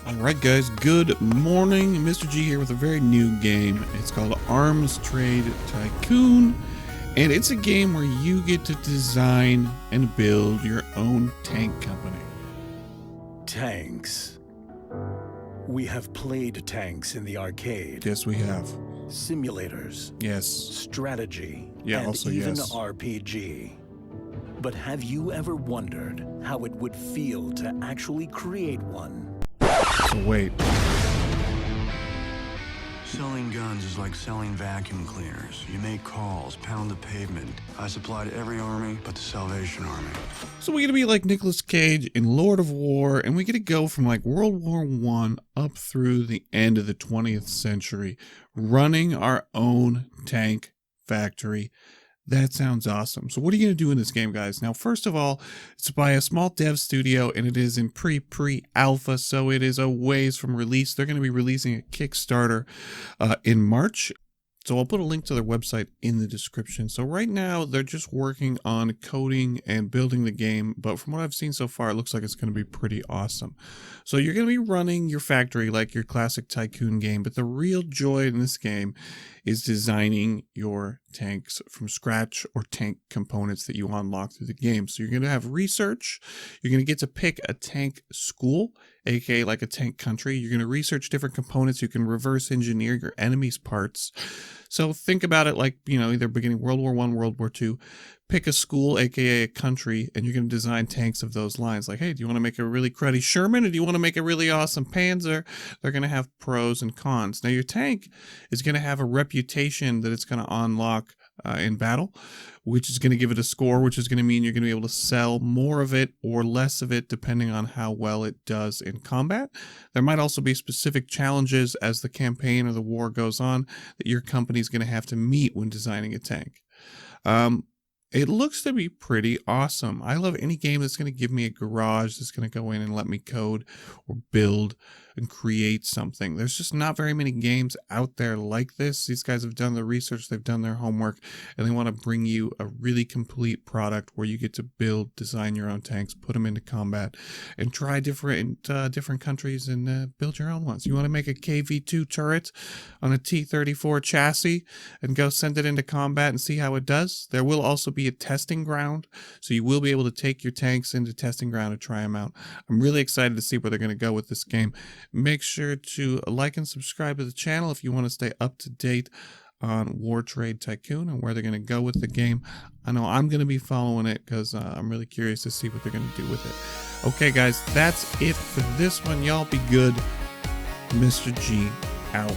Alright guys, good morning. Mr. G here with a very new game. It's called Arms Trade Tycoon, and it's a game where you get to design and build your own tank company. Tanks. We have played tanks in the arcade. Yes, we have. Simulators. Yes. Strategy. Yeah, and also even yes. RPG. But have you ever wondered how it would feel to actually create one? So wait. Selling guns is like selling vacuum cleaners. You make calls, pound the pavement. I supply to every army but the Salvation Army. So we get to be like Nicolas Cage in Lord of War, and we get to go from like World War I up through the end of the 20th century, running our own tank factory. That sounds awesome. So what are you going to do in this game, guys? Now, first of all, it's by a small dev studio, and it is in pre-alpha, so it is a ways from release. They're going to be releasing a Kickstarter in March. So I'll put a link to their website in the description. So right now, they're just working on coding and building the game, but from what I've seen so far, it looks like it's going to be pretty awesome. So you're going to be running your factory like your classic Tycoon game, but the real joy in this game is designing your tanks from scratch or tank components that you unlock through the game. So you're going to have research. You're going to get to pick a tank school, aka like a tank country. You're going to research different components. You can reverse engineer your enemy's parts. So think about it like, either beginning World War I, World War II. Pick a school, aka a country, and you're going to design tanks of those lines. Like, hey, do you want to make a really cruddy Sherman, or do you want to make a really awesome Panzer? They're going to have pros and cons. Now, your tank is going to have a reputation that it's going to unlock in battle, which is going to give it a score, which is going to mean you're going to be able to sell more of it or less of it, depending on how well it does in combat. There might also be specific challenges as the campaign or the war goes on that your company is going to have to meet when designing a tank. It looks to be pretty awesome. I love any game that's going to give me a garage that's going to go in and let me code or build and create something. There's just not very many games out there like this. These guys have done the research, they've done their homework, and they want to bring you a really complete product where you get to build, design your own tanks, put them into combat, and try different countries and build your own ones. You want to make a KV-2 turret on a T-34 chassis and go send it into combat and see how it does? There will also be a testing ground, so you will be able to take your tanks into testing ground and try them out. I'm really excited to see where they're going to go with this game. Make sure to like and subscribe to the channel if you want to stay up to date on War Trade Tycoon and where they're going to go with the game. I know I'm going to be following it because I'm really curious to see what they're going to do with it. Okay, guys, that's it for this one. Y'all be good. Mr. G out.